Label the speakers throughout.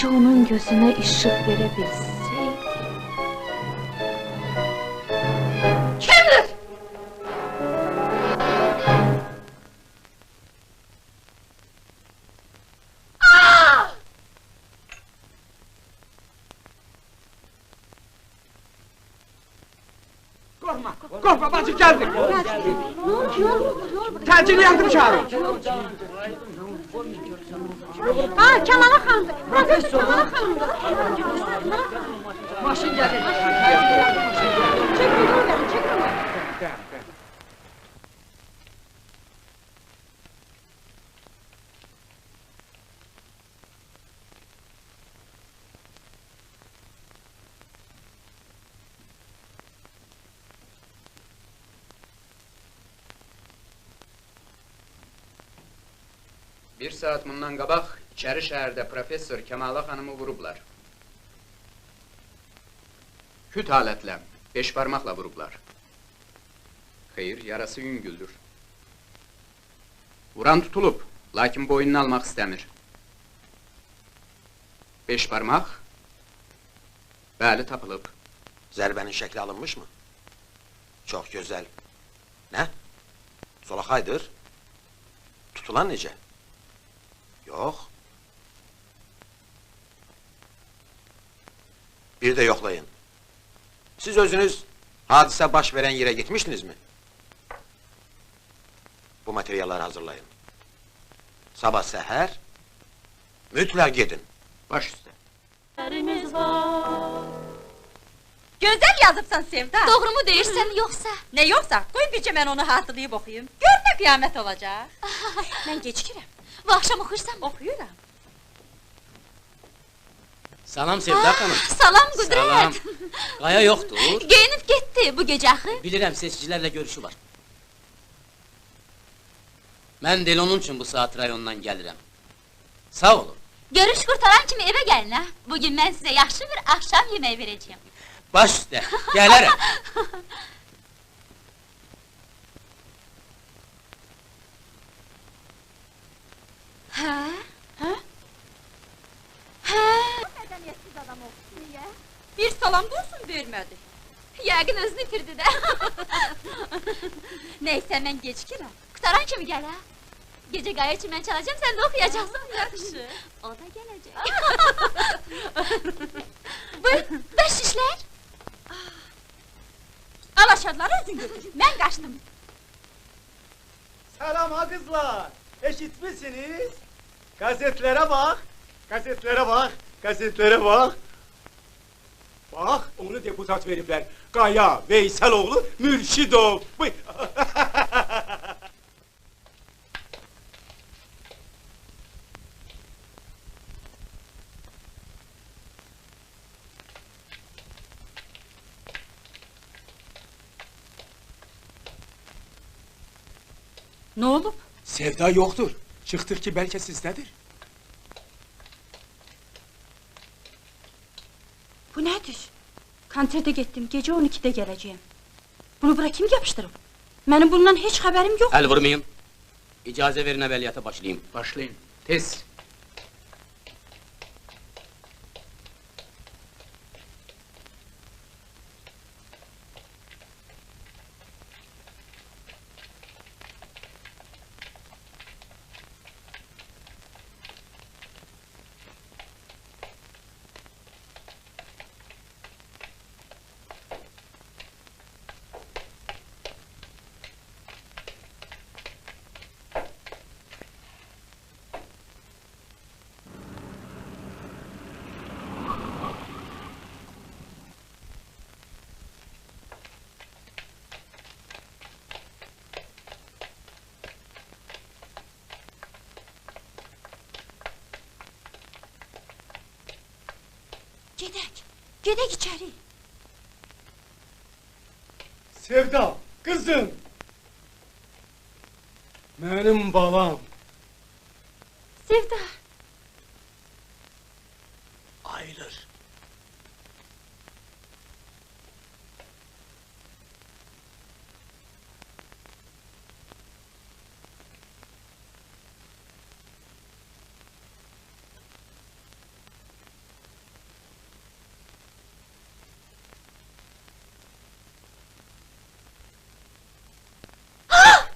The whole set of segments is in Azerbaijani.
Speaker 1: Bircə onun gözünə işıq verə bilsəydi.
Speaker 2: Kimdir?
Speaker 3: Korkma bacı geldik. Təcili yardım çağırın.
Speaker 2: Ha, Kemala xanımdır. Profesör Kemala xanımdır. Maşın gelir. Çek bunu verin, çek bunu.
Speaker 4: Bir saat bundan qabaq İçəri şəhərdə Profesör Kəmala xanımı vurublar. Küt halətlə, 5 barmaqla vurublar. Xeyr, yarası yüngüldür. Vuran tutulub, lakin boynunu almaq istəmir. 5 barmaq, bəli tapılıb.
Speaker 5: Zərbənin şəkli alınmış mı? Çox gözəl. Nə? Solakaydır. Tutulan necə? Yox. Bir de yoxlayın. Siz özünüz hadisə baş verən yerə gitmişdinizmi? Bu materialları hazırlayın. Sabah səhər mütləq gedin.
Speaker 4: Baş üstə.
Speaker 2: Gözəl yazıbsan Sevda.
Speaker 1: Doğru mu deyirsən yoxsa?
Speaker 2: Ne yoksa, qoy bircə mən onu hatırlayıb oxuyum. Gör nə qiyamət olacaq. Mən gecikirəm.
Speaker 1: Bu axşam oxuyursan?
Speaker 2: Oxuyuram.
Speaker 6: Salam Sevda xanım.
Speaker 1: Salam Qudret.
Speaker 6: Salam. Qaya yoxdur.
Speaker 1: Geyinib getdi bu gecə axı.
Speaker 6: Bilirəm, seçicilərlə görüşü var. Mən də onun üçün bu saat rayondan gəlirəm. Sağ olun.
Speaker 1: Görüş qurtaran kimi evə gəlin ha. Bugün mən sizə yaxşı bir axşam yeməyi verəcəyim.
Speaker 6: Baş üstə, gələrəm.
Speaker 1: Hə? Hə? Hə?
Speaker 2: Mədəniyyətsiz adam olsun. Niyə? Bir salam da olsun vermədi.
Speaker 1: Yəqin özünü itirdi də.
Speaker 2: Neysə, mən gecikirəm.
Speaker 1: Qurtaran kimi gəl ha. Gecə qaya üçün mən çalacağım, sən də oxuyacaqsın.
Speaker 2: Yaxşı.
Speaker 1: O da gələcək. Buyur, ver şişlər.
Speaker 2: Al aşağıları özün götür. Mən qaçdım.
Speaker 3: Selam ha kızlar. Eşitmişsiniz. Gazetlere bak. Gazetlere bak. Gazetlere bak. Bak onu deputat veripler. Kaya Veyseloğlu Mürşidov. Buyur.
Speaker 2: Ne olub?
Speaker 3: Sevda yoktur. Çıktır ki belki sizdedir.
Speaker 2: Bu nədir? Konsertə getdim, gecə 12-də gələcəyəm. Bunu bura kim yapışdırıb? Mənim bundan heç xəbərim yox.
Speaker 6: Əl vurmayın. İcazə verin əməliyyata başlayayım.
Speaker 4: Başlayın, tez.
Speaker 2: Gedək içəri.
Speaker 3: Sevda, kızım. Benim balam.
Speaker 2: Sevda.
Speaker 3: Ayılır.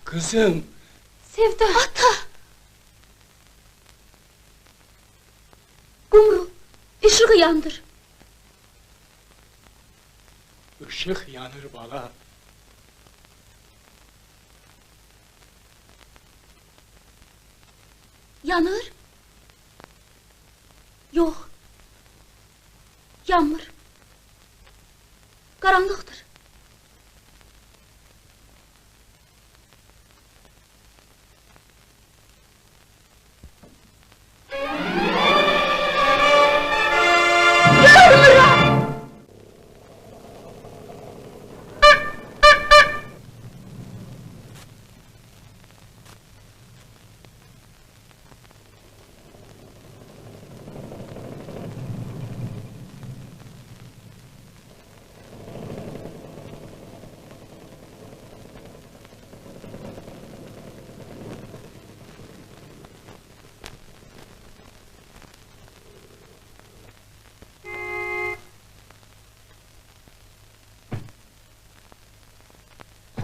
Speaker 3: Kızım.
Speaker 2: Sevda. Ata. Kumru, ışığı yandır.
Speaker 3: Işık yanır bala.
Speaker 2: Yanır. Yok. Yanmır. Karanlıktır.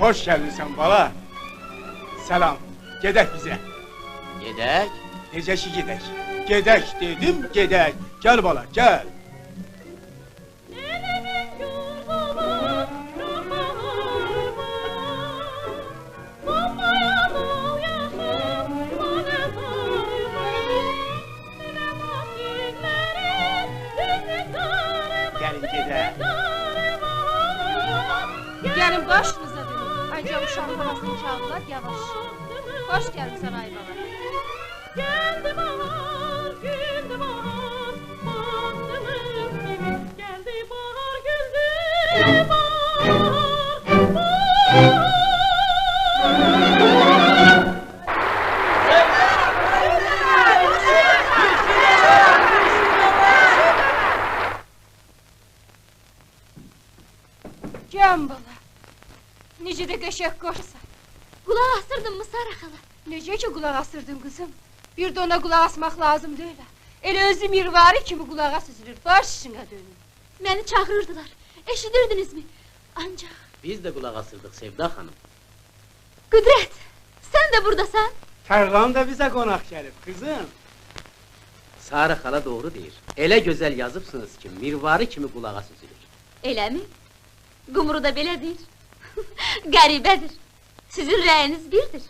Speaker 3: Hoş geldin sen bala. Selam. Gedek bize.
Speaker 6: Gedək?
Speaker 3: Necə ki gedək? Gedək dedim, gedək. Gel bala, gel. Gelin gedək.
Speaker 2: Gelin başınıza dönün. Ancak uşağın havasını çaldılar yavaş. Hoş geldin saray baba.
Speaker 7: Geldi bahar, güldü bahar, baktınız gibi. Geldi bahar, güldü bahar, bahar.
Speaker 2: Can bala. Necə də qəşəng qoşsan.
Speaker 1: Kulak asırdın mı Sara hala?
Speaker 2: Necə ki qulaq asırdın qızım? Bir də ona qulaq asmaq lazım deyil. Elə özü mirvari kimi qulağa süzülür, başına dönür.
Speaker 1: Beni çağırırdılar. Eşidirdiniz mi? Ancak...
Speaker 6: Biz də qulaq asırdıq Sevda xanım.
Speaker 1: Kudret, sen de buradasan.
Speaker 3: Tərlan da bizə qonaq gəlib, kızım.
Speaker 6: Sarı xala doğru deyir. Elə gözəl yazıbsınız ki, mirvari kimi qulağa süzülür.
Speaker 1: Elə mi? Gumru da belədir. Qəribədir. Sizin rəyiniz birdir.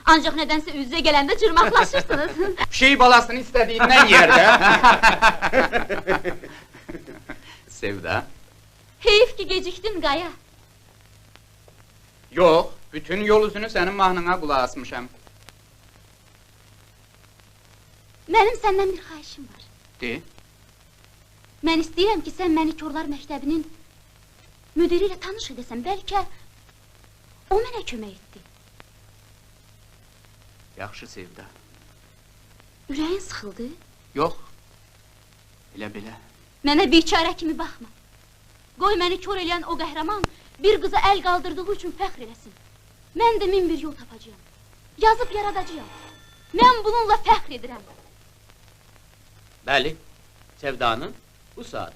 Speaker 1: Ancak nedense üze gelende cırmaklaşırsınız.
Speaker 4: Şey balasını istediğinden yerde. Sevda.
Speaker 1: Heyif ki geciktin Gaya.
Speaker 4: Yok, bütün yol uzunu senin mahnına kulağı asmışam.
Speaker 1: Benim senden bir xahişim var.
Speaker 4: De.
Speaker 1: Ben istəyirəm ki, sen məni Korlar Məktəbinin müdiriyle tanış edəsən. Bəlkə o mənə kömək etdi.
Speaker 4: Yaxşı Sevda.
Speaker 1: Ürəyin sıxıldı.
Speaker 4: Yox. Elə.
Speaker 1: Mənə biçarə kimi baxma. Qoy məni kör eləyən o qəhrəman bir qıza əl qaldırdığı üçün fəxr eləsin. Mən də min bir yol tapacağam. Yazıb yaradacağam. Mən bununla fəxr edirəm.
Speaker 6: Bəli, Sevdanın bu saat.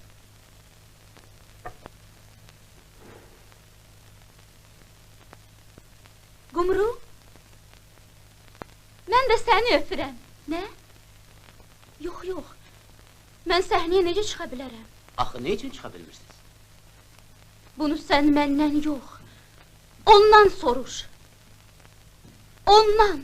Speaker 1: Gumru, mən də səni öpürəm. Nə? Yox. Mən səhnəyə necə çıxa bilərəm?
Speaker 6: Axı ne üçün çıxa bilmirsiniz?
Speaker 1: Bunu sən məndən yox, ondan soruş. Ondan.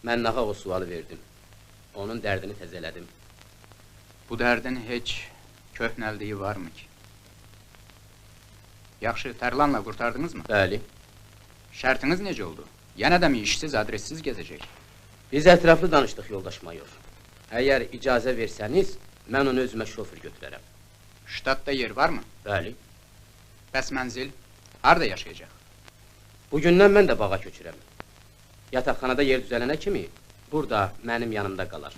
Speaker 6: Mən naxa o sualı verdim. Onun dərdini təzələdim.
Speaker 4: Bu dərdin heç köhnəldiyi varmı ki? Yaxşı, Tərlanla qurtardınız mı?
Speaker 6: Bəli.
Speaker 4: Şərtiniz necə oldu? Yenə də mi işsiz, adressiz gezəcək?
Speaker 6: Biz ətraflı danışdıq yoldaş mayor. Əgər icazə versəniz, mən onu özümə şoför götürərəm.
Speaker 4: Ştatda yer varmı?
Speaker 6: Bəli.
Speaker 4: Bəs mənzil harda yaşayacaq?
Speaker 6: Bugündən mən də bağa köçürəm. Yataqxanada yer düzələnə kimi, burada mənim yanımda qalar.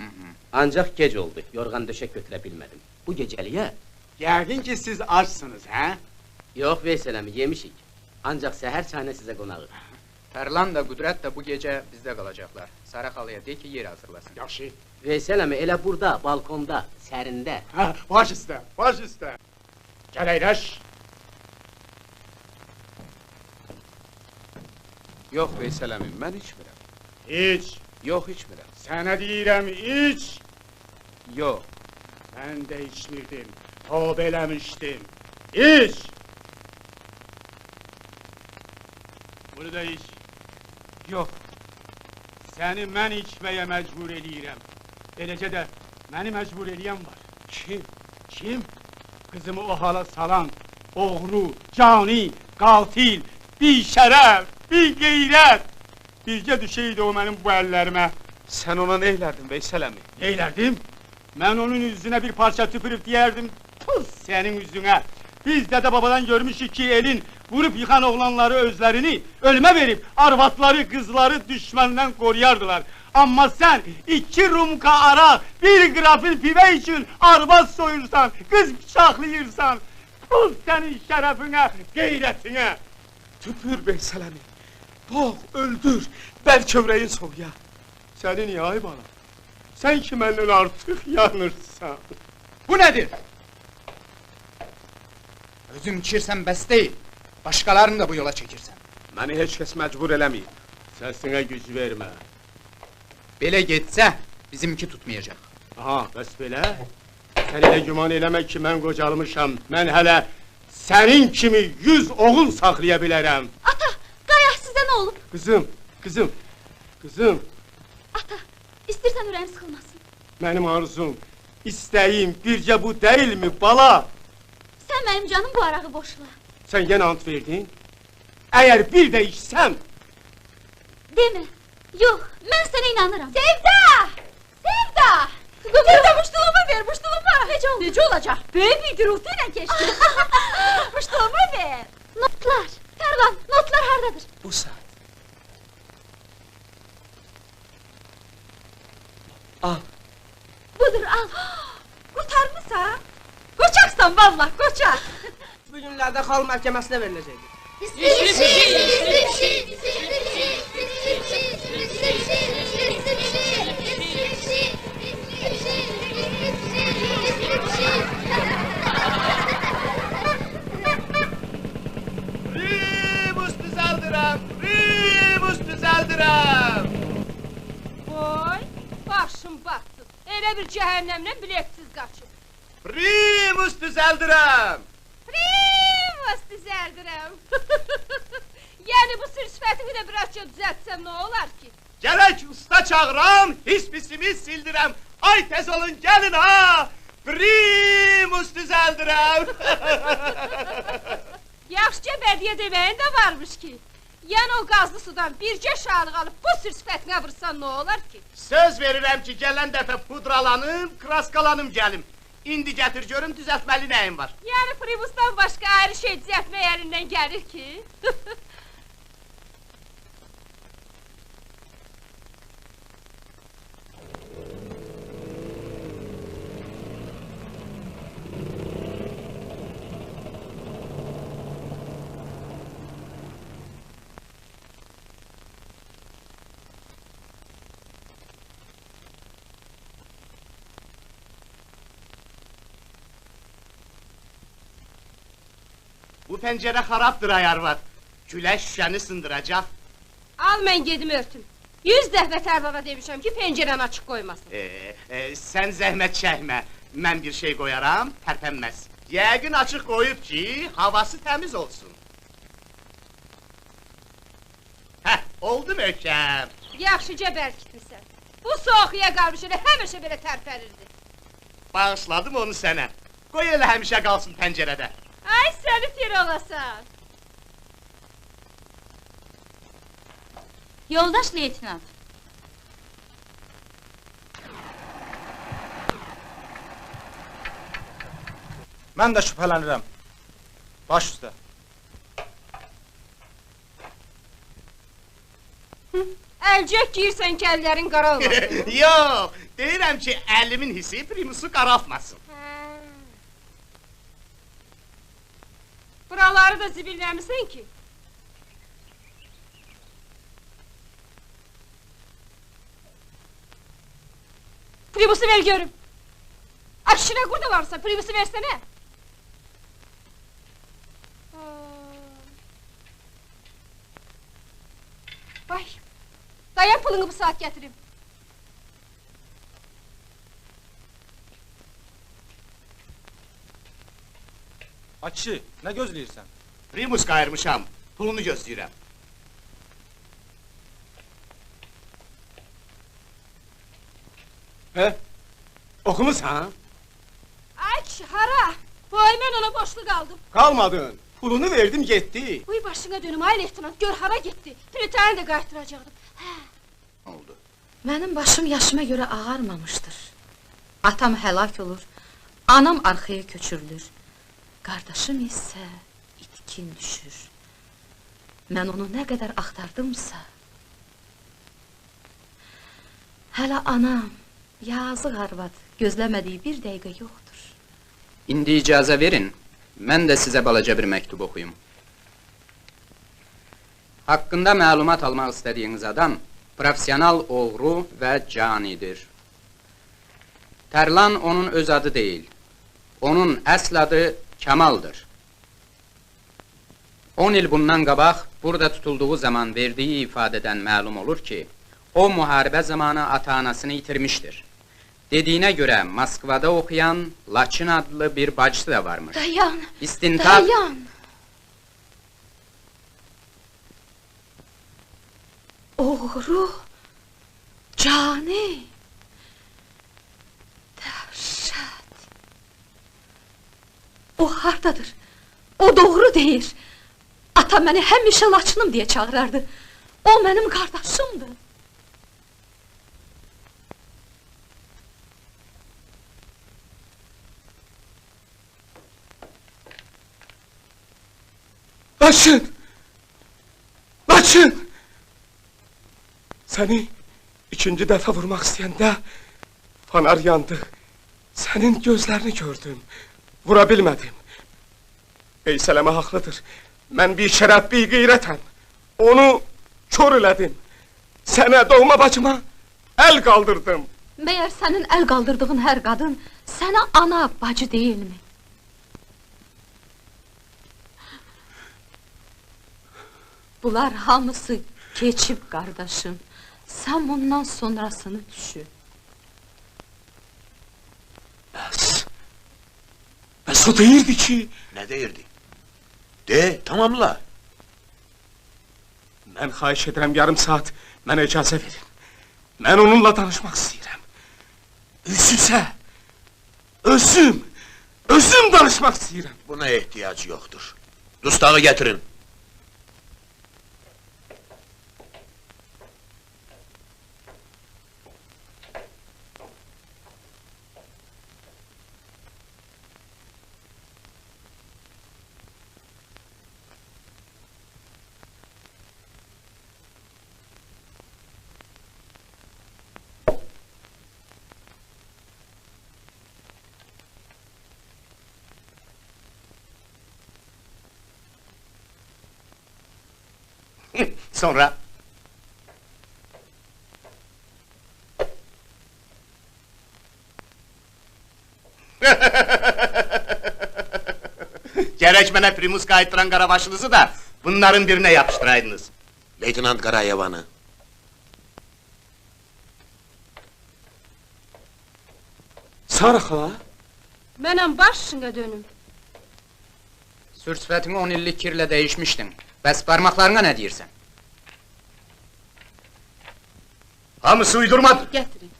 Speaker 6: Ancaq gec oldu, yorğan döşək götürə bilmədim. Bu gecəliyə
Speaker 3: Yəqin ki siz açsınız, hə?
Speaker 6: Yox Veysel əmi, yemişik. Ancaq səhər çayına sizə qonağıq.
Speaker 4: Tərlan da, Qüdrət də bu gecə bizdə qalacaqlar. Sara xalaya de ki, yer hazırlasın.
Speaker 3: Yaxşı.
Speaker 6: Veysel əmi, elə burada, balkonda, sərində.
Speaker 3: Hə, baş üstə, baş üstə. Gəl əyləş.
Speaker 5: Yox Veysel əmi, mən içmirəm.
Speaker 3: İç.
Speaker 5: Yox içmirəm.
Speaker 3: Sənə deyirəm, iç.
Speaker 5: Yox.
Speaker 3: Mən də içmirdim, tövbə eləmişdim. İç. Bunu da iç. Yox. Səni mən içməyə məcbur eləyirəm. Eləcə də məni məcbur eləyən var.
Speaker 5: Kim?
Speaker 3: Kim? Qızımı o hala salan, oğru, cani, qatil, bir şərəf, bir qeyrət. Bircə düşəydi o mənim bu əllərimə.
Speaker 5: Sən ona nə eylərdin Veysel əmi?
Speaker 3: Neylərdim? Mən onun üzünə bir parça tüpürüb deyərdim, pus sənin üzünə. Biz dədə babadan görmüşük ki, elin vurub yıxan oğlanları özlərini ölümə verib, arvatları, qızları düşməndən qoruyardılar. Amma sən 2 rumka araq, 1 qrafil pivə üçün arvad soyursan, qız bıçaqlayırsan. Pus sənin şərəfinə, qeyrətinə.
Speaker 5: Tüpür Veysel əmi. Boğ, öldür, bəlkə ürəyin soğuya.
Speaker 3: Səni niyə ay bana? Sən ki məndən artıq yanırsan.
Speaker 4: Bu nədir? Özün içirsən bəs deyil. Başqalarını da bu yola çəkirsən.
Speaker 3: Məni heç kəs məcbur eləməyib. Səsinə güc vermə.
Speaker 4: Belə getsə, bizimki tutmayacaq.
Speaker 3: Aha, bəs belə? Sən elə güman eləmə ki, mən qocalmışam. Mən hələ sənin kimi 100 oğul saxlaya bilərəm.
Speaker 1: Ata, Qaya sizə nə olub?
Speaker 3: Qızım, qızım, qızım.
Speaker 1: Ata, istəyirsən ürəyim sıxılmasın.
Speaker 3: Mənim arzum, istəyim bircə bu deyilmi, bala?
Speaker 1: Sən mənim canım bu arağı boşla.
Speaker 3: Sən yenə ant verdin? Əgər bir də içsəm...
Speaker 1: Demə, yox, mən sənə inanıram. Sevda! Sevda! Sevda, muştuluğumu ver, muştuluğumu! Necə oldu?
Speaker 2: Necə olacaq? Böyük bir gürültü ilə keçdi. Muştuluğumu ver.
Speaker 1: Notlar, Tərlan, notlar hardadır?
Speaker 5: Bu saat. Al.
Speaker 1: Budur, al.
Speaker 2: Qurtarmısan? Qoçaqsan vallah, qoçaq.
Speaker 8: Bu günlərdə xal məhkəməsinə veriləcəkdir.
Speaker 3: Rebus düzəldirəm, rebus düzəldirəm.
Speaker 2: Vay, başım batdı. Elə bir cəhənnəmdən bileksiz qaçıb.
Speaker 3: Rebus düzəldirəm.
Speaker 2: Primus düzəldirəm. Yəni bu sür sifətimi də birazca düzəltsəm nə olar ki?
Speaker 3: Gərək usta çağıram, hispisimi sildirəm. Ay tez olun, gəlin ha! Primus düzəldirəm.
Speaker 2: Yaxşıca bədiyyə deməyin də varmış ki. Yəni o qazlı sudan bircə şarlıq alıb bu sür sifətinə vursan nə olar ki?
Speaker 3: Söz verirəm ki, gələn dəfə pudralanım, kraskalanım gəlim. İndi gətir görüm düzəltməli nəyim var.
Speaker 2: Yəni primusdan başqa ayrı şey düzəltmək əlindən gəlir ki?
Speaker 3: Bu pəncərə xarabdır ay arvad. Güləş şüşəni sındıracaq.
Speaker 2: Al mən gedim örtüm. 100 dəfə Tərbaba demişəm ki, pəncərəni açıq qoymasın.
Speaker 3: Sən zəhmət çəkmə. Mən bir şey qoyaram, tərpənməz. Yəqin açıq qoyub ki, havası təmiz olsun. Hə, oldu möhkəm.
Speaker 2: Yaxşıca bərkitmisən. Bu soğuqya qalmış elə həmişə belə tərpənirdi.
Speaker 3: Bağışladım onu sənə. Qoy elə həmişə qalsın pəncərədə.
Speaker 2: Ay səni pir olasan.
Speaker 1: Yoldaş leytinant.
Speaker 9: Mən də şübhələnirəm. Baş üstə.
Speaker 2: Əlcək giyirsən ki, əllərin qara olmasın.
Speaker 3: Yox, deyirəm ki, əlimin hissi primusu qaraltmasın.
Speaker 2: Buraları da zibilləmisən ki. Primusu ver görüm. Aşırı kurda varsa primusu versene. Vay. Dayan pulunu bu saat getireyim.
Speaker 9: Açı, ne gözləyirsən?
Speaker 3: Primus qayırmışam, pulunu gözləyirəm. He? Okumuşsan?
Speaker 2: Aç hara. Vay ben ona boşlu kaldım.
Speaker 3: Kalmadın, pulunu verdim gitti.
Speaker 2: Uy başına dönüm ay leftenant gör hara gitti. Plüteni de qaytıracaktım.
Speaker 3: Oldu.
Speaker 10: Mənim başım yaşıma görə ağarmamışdır. Atam həlak olur, anam arxaya köçürülür. Qardaşım isə itkin düşür. Mən onu nə qədər axtardımsa... Hələ anam, yazıq arvad, gözləmədiyi bir dəqiqə yoxdur.
Speaker 4: İndi icazə verin, mən də sizə balaca bir məktub oxuyum. Haqqında məlumat almaq istədiyiniz adam profesional oğru və canidir. Tərlan onun öz adı deyil, onun əsl adı Kemal'dır. 10 il bundan qabaq burada tutulduğu zaman verdiyi ifadədən məlum olur ki, o müharibə zamanı ata-anasını itirmişdir. Dediyinə görə Moskvada oxuyan Laçın adlı bir bacısı da varmış.
Speaker 10: Dayan,
Speaker 4: İstintaq...
Speaker 10: dayan! Oğru, cani! Dəhşət! O hardadır? O doğru deyir. Ata məni həmişə Laçınım deyə çağırardı. O mənim qardaşımdır.
Speaker 3: Laçın! Laçın! Səni ikinci dəfə vurmaq istəyəndə fanar yandı. Sənin gözlərini gördüm. Vura bilmədim. Veysələmə haqlıdır. Mən bir şərəf, bir qeyrətəm. Onu kör elədim. Sənə, doğma bacıma əl qaldırdım.
Speaker 10: Məyər sənin əl qaldırdığın hər qadın sənə ana, bacı deyilmi? Bunlar hamısı keçib qardaşım. Sən bundan sonrasını düşün.
Speaker 3: Bəs o deyirdi ki...
Speaker 5: Ne deyirdi? De, tamamla.
Speaker 3: Mən xahiş edirəm yarım saat mənə icazə verin. Mən onunla danışmaq istəyirəm. Özüm danışmaq istəyirəm.
Speaker 5: Buna ehtiyac yoktur. Dustağı getirin.
Speaker 3: Sonra? Gerek mənə primus qayıttıran qarabaşınızı da bunların birine yapıştıraydınız.
Speaker 5: Leytenant Karayevan'ı.
Speaker 3: Sara xala?
Speaker 2: Mənəm başına dönüm.
Speaker 4: Sür-sifətini 10 illik kirlə dəyişmişdin. Bəs parmaqlarına nə deyirsən?
Speaker 3: Hamısı uydurmadır.
Speaker 2: Gətirin.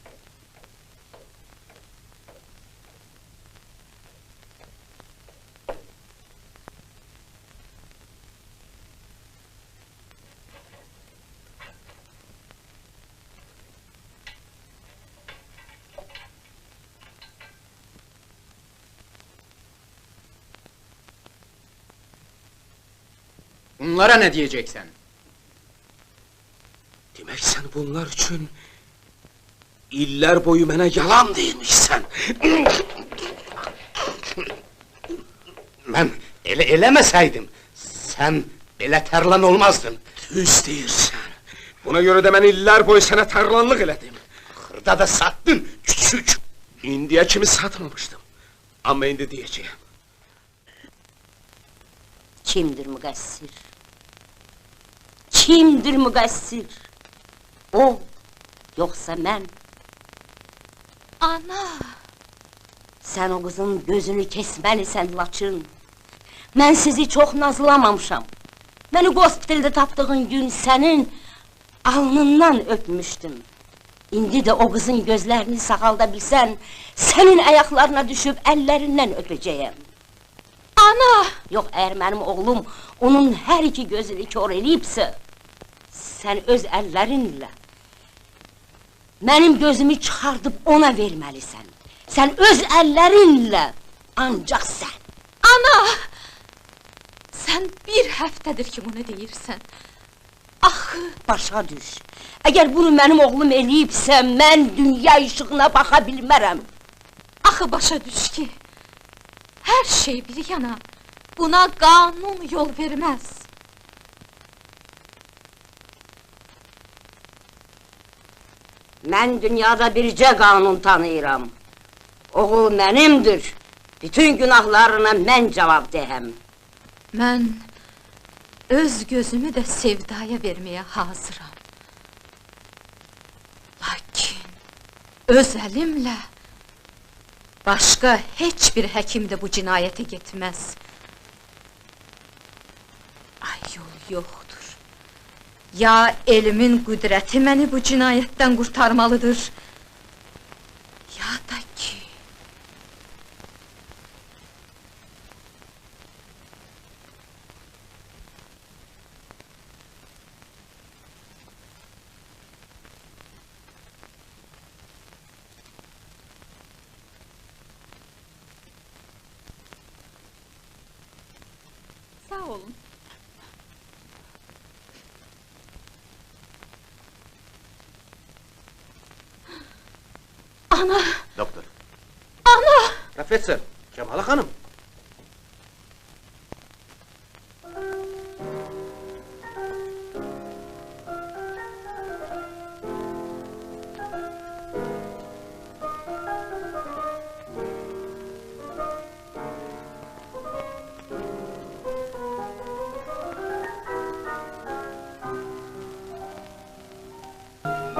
Speaker 4: Bunlara nə deyəcəksən?
Speaker 3: Demək sən bunlar üçün illər boyu mənə yalan deyirmişsən. Mən elə
Speaker 11: eləməsəydim, sən belə tərlan olmazdın.
Speaker 12: Düz deyirsən. Buna görə də mən illər boyu sənə tərlanlıq elədim.
Speaker 11: Xırda da satdın, küçük.
Speaker 12: İndiyə kimi satmamışdım. Amma indi deyəcəyəm.
Speaker 13: Kimdir müqəssir? Kimdir müqəssir? O, yoxsa mən?
Speaker 10: Ana!
Speaker 13: Sən o qızın gözünü kesməlisən, Laçın. Mən sizi çox nazlamamışam. Məni qospitalda tapdığın gün sənin alnından öpmüşdüm. İndi də o qızın gözlərini sağalda bilsən, sənin ayaqlarına düşüb əllərindən öpəcəyəm.
Speaker 10: Ana!
Speaker 13: Yox, əgər mənim oğlum onun hər iki gözünü kör eləyibsə, sən öz əllərinlə mənim gözümü çıxardıb ona verməlisən. Sən öz əllərinlə, ancaq sən.
Speaker 10: Ana! Sən bir həftədir ki, bunu deyirsən. Axı!
Speaker 13: Başa düş. Əgər bunu mənim oğlum eləyibsə, mən dünya işığına baxa bilmərəm.
Speaker 10: Axı başa düş ki, hər şey bir yana, buna qanun yol verməz.
Speaker 13: Mən dünyada bircə qanun tanıyıram. Oğul mənimdir. Bütün günahlarına mən cavab deyəm.
Speaker 10: Mən öz gözümü də sevdaya verməyə hazıram. Lakin öz əlimlə başqa heç bir həkim də bu cinayətə getməz. Ay, yol yoxdur. Ya elimin qüdrəti məni bu cinayətdən qurtarmalıdır, ya da ki... Sağ olun. Ana!
Speaker 5: Doktor.
Speaker 10: Ana!
Speaker 5: Professor, Cemala xanım.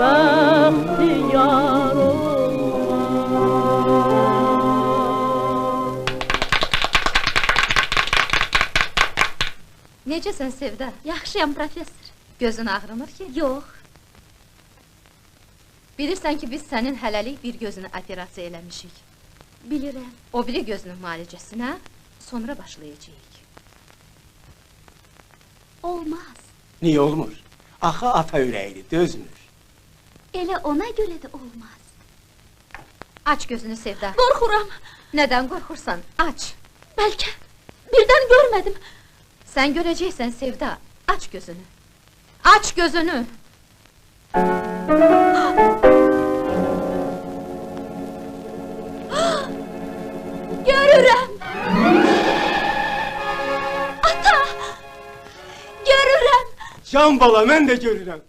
Speaker 7: Bəxtiyar
Speaker 10: Necəsən Sevda?
Speaker 1: Yaxşıyam, professor.
Speaker 10: Gözün ağrımır ki?
Speaker 1: Yox.
Speaker 10: Bilirsən ki, biz sənin hələlik bir gözünü operasiya eləmişik.
Speaker 1: Bilirəm.
Speaker 10: O biri gözünün müalicəsinə sonra başlayacağıq.
Speaker 1: Olmaz.
Speaker 11: Niyə olmur? Axı ata ürəyidir, dözmür.
Speaker 1: Elə ona görə də olmaz.
Speaker 10: Aç gözünü Sevda.
Speaker 1: Qorxuram.
Speaker 10: Nədən qorxursan? Aç.
Speaker 1: Bəlkə birdən görmədim.
Speaker 10: Sən görəcəksən Sevda. Aç gözünü. Aç gözünü.
Speaker 1: Görürəm. Ata! Görürəm.
Speaker 3: Can bala, mən də görürəm.